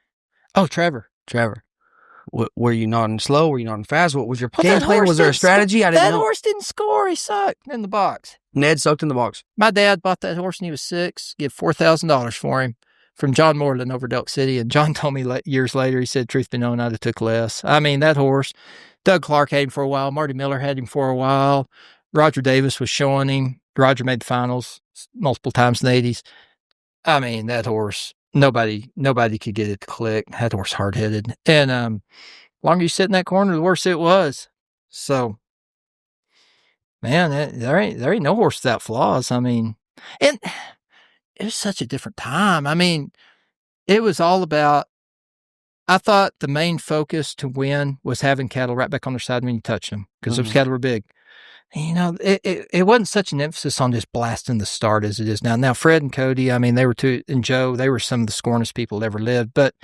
Oh, Trevor. Were you nodding slow? Were you nodding fast? What was your game plan? Was there a strategy? I didn't know. That horse didn't score. He sucked in the box. Ned sucked in the box. My dad bought that horse when he was 6. Gave $4,000 for him from John Moreland over Delk City. And John told me years later, he said, truth be known, I'd have took less. That horse, Doug Clark had him for a while. Marty Miller had him for a while. Roger Davis was showing him. Roger made the finals multiple times in the 80s. That horse, nobody could get it to click. That horse hard-headed. And the longer you sit in that corner, the worse it was. So, man, there ain't no horse without flaws. And it was such a different time. It was all about, I thought the main focus to win was having cattle right back on their side when you touch them, because those cattle were big. It wasn't such an emphasis on just blasting the start as it is now. Now, Fred and Cody, they were two, and Joe, they were some of the scornest people that ever lived. But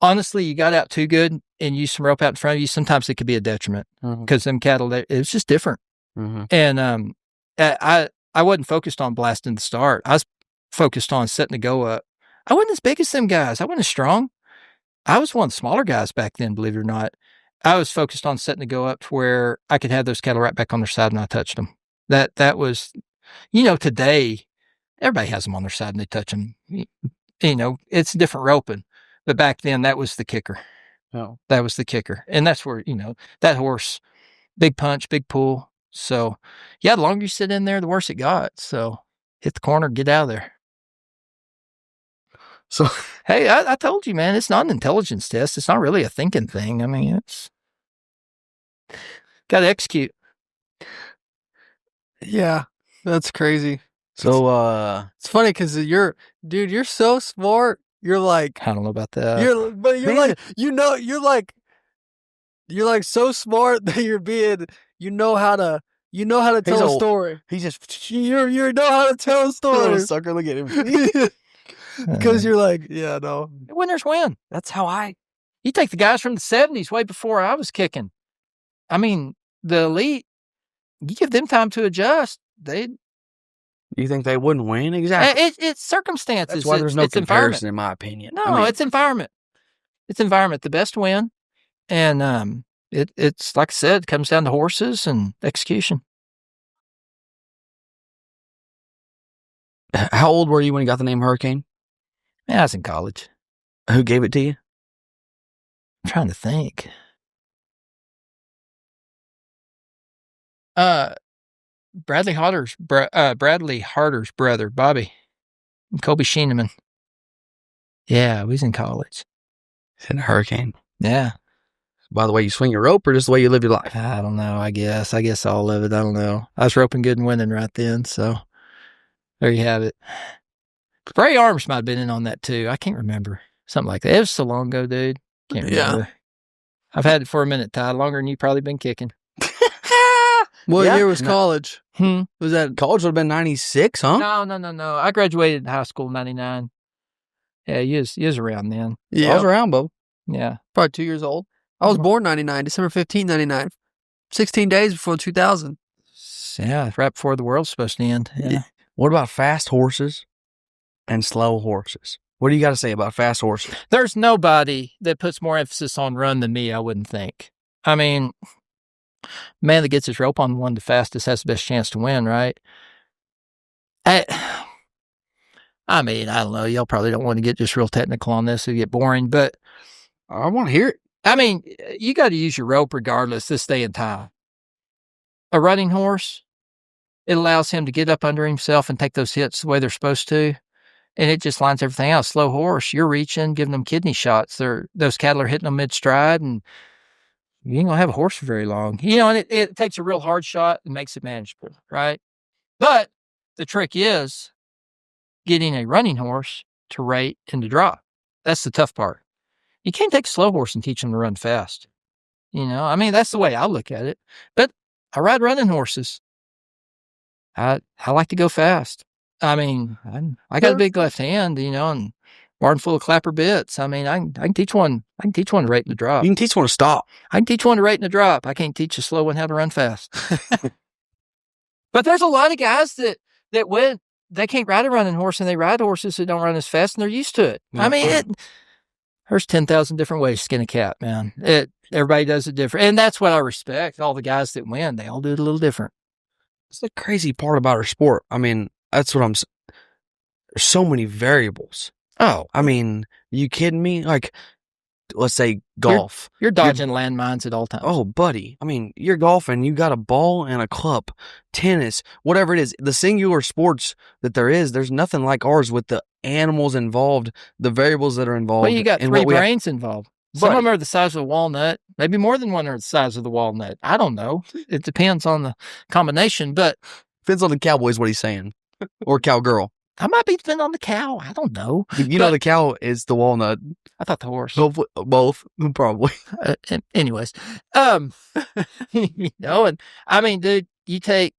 honestly, you got out too good and used some rope out in front of you, sometimes it could be a detriment because them cattle, it was just different. And I wasn't focused on blasting the start. I was focused on setting the go up. I wasn't as big as them guys. I wasn't as strong. I was one of the smaller guys back then, believe it or not. I was focused on setting the go up to where I could have those cattle right back on their side when I touched them. That was, today, everybody has them on their side and they touch them. It's different roping. But back then, that was the kicker. Oh. That was the kicker. And that's where, that horse, big punch, big pull. So, yeah, the longer you sit in there, the worse it got. So, hit the corner, get out of there. So, hey, I told you, man, it's not an intelligence test. It's not really a thinking thing. It's got to execute. Yeah, that's crazy. So, it's funny because you're so smart. You're like, I don't know about that. You're like so smart that you know how to tell a story. He just, you know how to tell a story. Sucker, look at him. Because you're like, yeah, no. Winners win. That's how you take the guys from the 70s, way before I was kicking. The elite, you give them time to adjust. They'd You think they wouldn't win? Exactly. It's circumstances. That's why there's no comparison, in my opinion. It's environment. It's environment. The best win. And it's like I said, it comes down to horses and execution. How old were you when you got the name Hurricane? Yeah, I was in college. Who gave it to you? I'm trying to think. Bradley Harder's brother, Bobby, and Kobe Schieneman. Yeah, we was in college. It's in a Hurricane. Yeah. By the way you swing your rope or just the way you live your life? I don't know, I guess all of it. I don't know. I was roping good and winning right then, so there you have it. Bray Arms might have been in on that too. I can't remember. Something like that. It was so long ago, dude. Can't remember. Yeah. I've had it for a minute, Ty, longer than you probably been kicking. What year was college? Was that college? Would have been 96, huh? No. I graduated high school in 99. Yeah, you was around then. Yeah, I was around, Bo. Yeah, probably 2 years old. I was born 99, December 15, 99. 16 days before 2000. Yeah, right before the world's supposed to end. Yeah. What about fast horses and slow horses? What do you got to say about fast horses? There's nobody that puts more emphasis on run than me, I wouldn't think. I mean, man that gets his rope on one the fastest has the best chance to win, right? I mean, I don't know. Y'all probably don't want to get just real technical on this. It'll get boring, but I want to hear it. I mean, you got to use your rope regardless this day and time. A running horse, it allows him to get up under himself and take those hits the way they're supposed to. And it just lines everything out. Slow horse, you're reaching, giving them kidney shots. Those cattle are hitting them mid-stride, and you ain't going to have a horse for very long. You know, and it takes a real hard shot and makes it manageable, right? But the trick is getting a running horse to rate and to drop. That's the tough part. You can't take a slow horse and teach them to run fast. You know, I mean, that's the way I look at it. But I ride running horses. I like to go fast. I mean, I got a big left hand, you know, and barn full of clapper bits. I mean, I can teach one. I can teach one to rate and to drop. You can teach one to stop. I can teach one to rate and to drop. I can't teach a slow one how to run fast. But there's a lot of guys that went. They can't ride a running horse, and they ride horses that don't run as fast, and they're used to it. Yeah. I mean, there's 10,000 different ways to skin a cat, man. Everybody does it different, and that's what I respect. All the guys that win, they all do it a little different. It's the crazy part about our sport. I mean, that's what I'm. There's so many variables. Oh, I mean, you kidding me? Like, let's say golf. You're dodging landmines at all times. Oh, buddy. I mean, you're golfing. You got a ball and a club. Tennis, whatever it is. The singular sports that there is, there's nothing like ours with the animals involved, the variables that are involved. Well, you got three brains involved. Some of them are the size of a walnut. Maybe more than one are the size of the walnut. I don't know. It depends on the combination, but... Depends on the cowboy is what he's saying. Or cowgirl. I might be depending on the cow. I don't know. You know the cow is the walnut. I thought the horse. Hopefully, both, probably. Anyways. You know, and I mean, dude, you take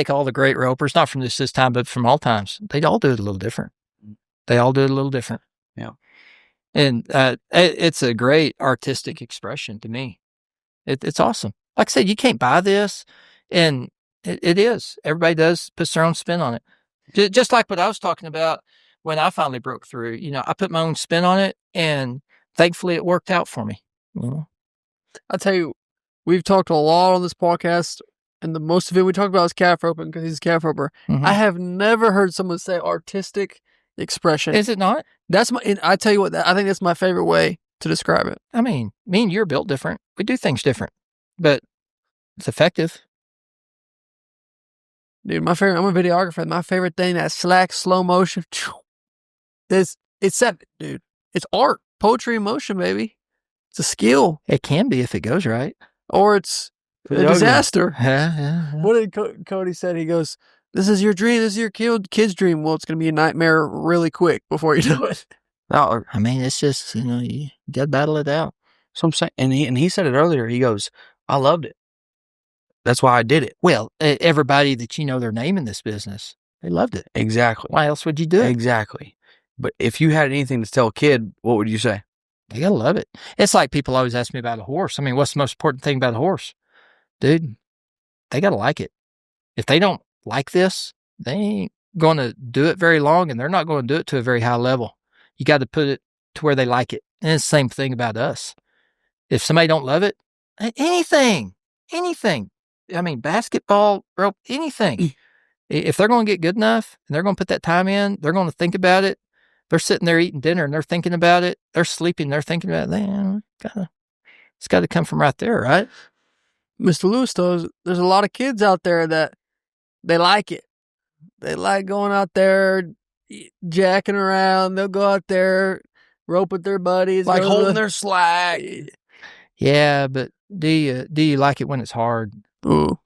all the great ropers, not from this time, but from all times. They all do it a little different. Yeah. And it's a great artistic expression to me. It's awesome. Like I said, you can't buy this, and it is. Everybody puts their own spin on it. Just like what I was talking about when I finally broke through. You know, I put my own spin on it, and thankfully it worked out for me. You know? I'll tell you, we've talked a lot on this podcast, and the most of it we talked about is calf roping because he's a calf roper. Mm-hmm. I have never heard someone say artistic expression. Is it not? And I tell you what, I think that's my favorite way to describe it. I mean, me and you're built different. We do things different, but it's effective. Dude, I'm a videographer. My favorite thing, that slack, slow motion. It's dude. It's art, poetry in motion, baby. It's a skill. It can be if it goes right. Or it's a disaster. Yeah. What did Cody said? He goes, "This is your dream. This is your kid's dream." Well, it's going to be a nightmare really quick before you know it. No, I mean, it's just, you know, you got to battle it out. So I'm saying, and he said it earlier. He goes, "I loved it. That's why I did it." Well, everybody that you know their name in this business, they loved it. Exactly. Why else would you do it? Exactly. But if you had anything to tell a kid, what would you say? They gotta love it. It's like people always ask me about a horse. I mean, what's the most important thing about a horse? Dude, they gotta like it. If they don't like this, they ain't going to do it very long, and they're not going to do it to a very high level. You got to put it to where they like it. And it's the same thing about us. If somebody don't love it, anything, I mean, basketball, rope, anything. If they're going to get good enough and they're going to put that time in, they're going to think about it. They're sitting there eating dinner and they're thinking about it. They're sleeping, they're thinking about it. It's got to come from right there, right? Mr. Lewis, though, there's a lot of kids out there that they like it. They like going out there, jacking around. They'll go out there, rope with their buddies. Like holding their slack. Yeah, but do you like it when it's hard? Ooh.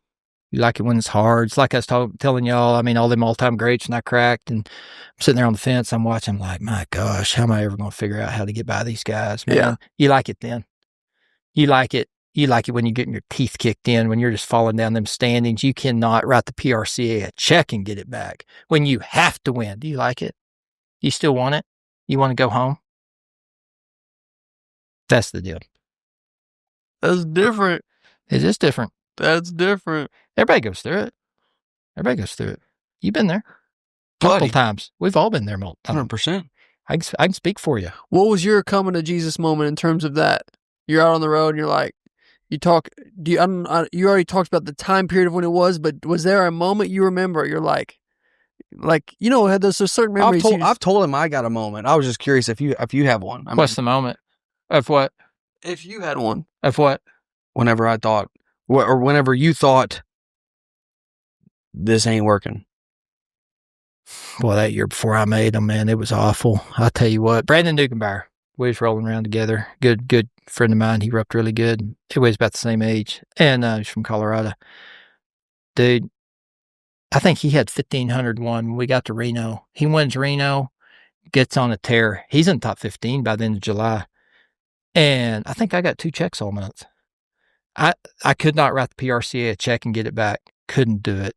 You like it when it's hard. It's like I was telling y'all, I mean, all them all-time greats, and I cracked, and I'm sitting there on the fence, I'm watching, I'm like, my gosh, how am I ever going to figure out how to get by these guys, man? Yeah. You like it then. You like it when you're getting your teeth kicked in, when you're just falling down them standings. You cannot write the PRCA a check and get it back. When you have to win, do you like it? Do you still want it? You want to go home? That's the deal. That's different. It is different. That's different. Everybody goes through it. You've been there multiple times. We've all been there multiple times. 100%. I can speak for you. What was your coming to Jesus moment in terms of that? You're out on the road and you're like, you already talked about the time period of when it was, but was there a moment you remember? You're like, had those certain memories. I've told him I got a moment. I was just curious if you have one. What's the moment? Of what? If you had one. Of what? Whenever I thought, or whenever you thought, this ain't working. Boy, that year before I made them, man, it was awful. I'll tell you what, Brandon Dukenbauer, we was rolling around together. Good friend of mine. He roped really good. He was about the same age, and he's from Colorado. Dude, I think he had 1,501 when we got to Reno. He wins Reno, gets on a tear. He's in the top 15 by the end of July. And I think I got 2 checks all month. I could not write the PRCA a check and get it back. Couldn't do it.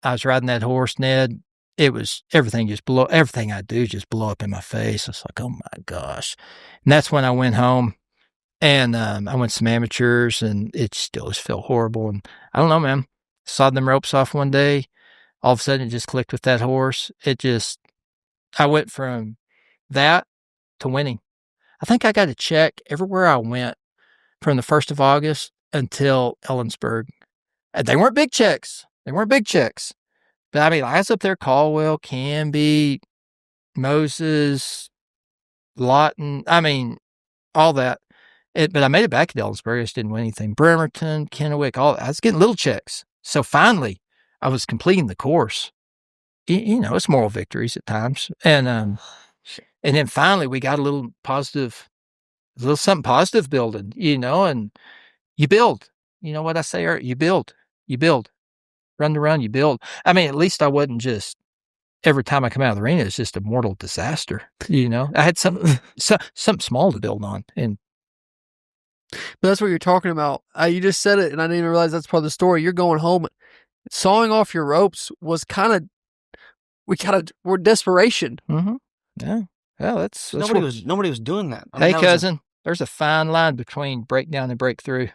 I was riding that horse, Ned. It was everything I do just blow up in my face. I was like, oh my gosh. And that's when I went home and I went to some amateurs and it still just felt horrible. And I don't know, man. Sawed them ropes off one day. All of a sudden it just clicked with that horse. I went from that to winning. I think I got a check everywhere I went from the 1st of August until Ellensburg. They weren't big checks. But I mean, I was up there, Caldwell, Canby, Moses, Lawton. I mean, all that. But I made it back at Ellensburg. I just didn't win anything. Bremerton, Kennewick, I was getting little checks. So finally, I was completing the course. It's moral victories at times. And then finally we got a little something positive building, and you build. You know what I say? You build. Run the run, you build. I mean, at least I wasn't just, every time I come out of the arena, it's just a mortal disaster. I had something small to build on. But that's what you're talking about. You just said it, and I didn't even realize that's part of the story. You're going home. Sawing off your ropes was we're desperation. Mm-hmm. Yeah. Well, that's nobody was doing that. Hey, cousin, there's a fine line between breakdown and breakthrough.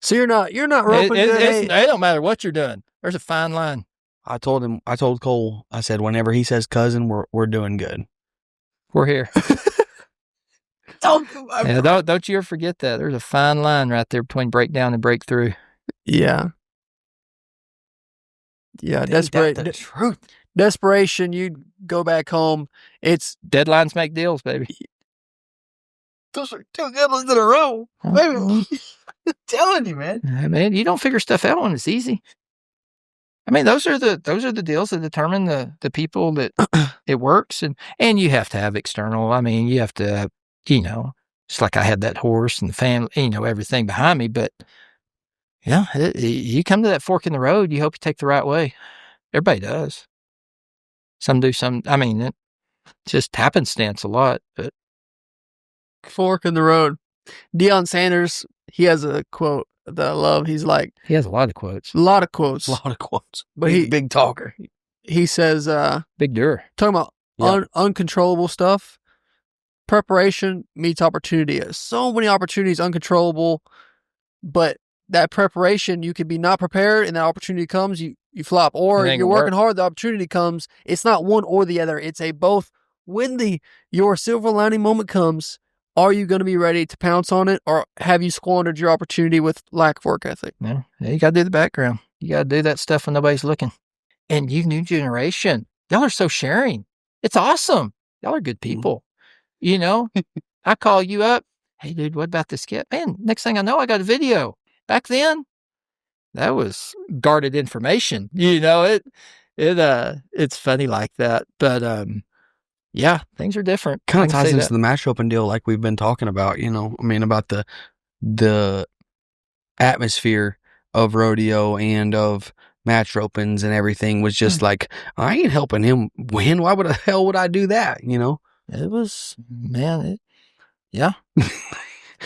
So you're not roping. It don't matter what you're doing. There's a fine line. I told Cole, I said, whenever he says cousin, we're doing good. We're here. Don't you ever forget that. There's a fine line right there between breakdown and breakthrough. Yeah. Yeah. Truth. Desperation. You go back home. It's deadlines make deals, baby. Those are 2 good ones in a row. Baby. I'm telling you, man. Man, you don't figure stuff out when it's easy. I mean, those are the deals that determine the people that it works, and you have to have external. I mean, you have to, just like I had that horse and the family, everything behind me. But yeah, you come to that fork in the road. You hope you take the right way. Everybody does. Some do, some. I mean, it just happenstance a lot, but fork in the road. Deion Sanders, he has a quote that I love. He's like, he has a lot of quotes. But big talker. He says, big doer. Talking about uncontrollable stuff. Preparation meets opportunity. So many opportunities uncontrollable, but that preparation, you could be not prepared, and that opportunity comes. you flop. Or you're working hard, the opportunity comes. It's not one or the other. It's a both. When your silver lining moment comes, are you going to be ready to pounce on it, or have you squandered your opportunity with lack of work ethic? Yeah, you got to do the background. You got to do that stuff when nobody's looking. And you new generation, y'all are so sharing. It's awesome. Y'all are good people. You know, I call you up. Hey, dude, what about this skit? Man, next thing I know, I got a video. Back then, that was guarded information. You know, it's funny like that. But yeah, things are different. Kind of ties into the match open deal, like we've been talking about. You know, I mean, about the atmosphere of rodeo and of match opens and everything was just like, I ain't helping him win. Why the hell would I do that? You know, it was, man. Yeah.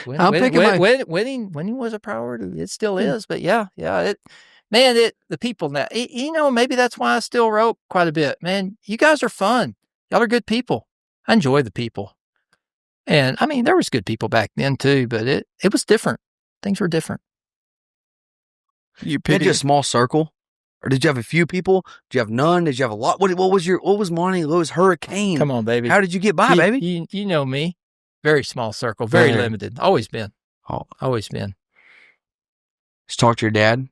Winning was a priority. It still is, but yeah. The people now, you know, maybe that's why I still rope quite a bit, man. You guys are fun. Y'all are good people. I enjoy the people. And I mean, there was good people back then too, but it was different. Things were different. You picked a small circle, or did you have a few people? Did you have none? Did you have a lot? What was Monty Lewis Hurricane? Come on, baby. How did you get by, baby? You know me. Very small circle, very limited. Always been. Always been. Just talk to your dad?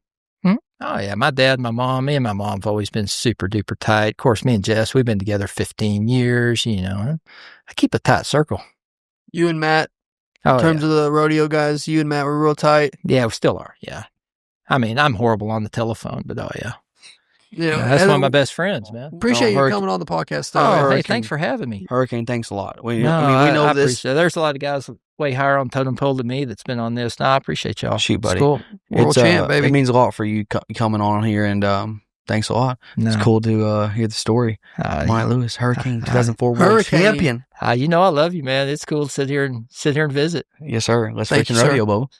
Oh, yeah. My dad, my mom, me and my mom have always been super duper tight. Of course, me and Jess, we've been together 15 years, you know. I keep a tight circle. You and Matt, in terms of the rodeo guys, you and Matt were real tight. Yeah, we still are, yeah. I mean, I'm horrible on the telephone, but yeah. Yeah, that's one of my best friends, man. Appreciate you coming on the podcast. Hey, thanks for having me. Hurricane, thanks a lot. We know I this. There's a lot of guys way higher on totem pole than me that's been on this. No, I appreciate y'all. Shoot, buddy. It's cool. World champ, baby. It means a lot for you coming on here, and thanks a lot. No. It's cool to hear the story. Monty Lewis, Hurricane, 2004 World Champion. You know I love you, man. It's cool to sit here and visit. Yes, sir. Let's freaking rodeo, Bo.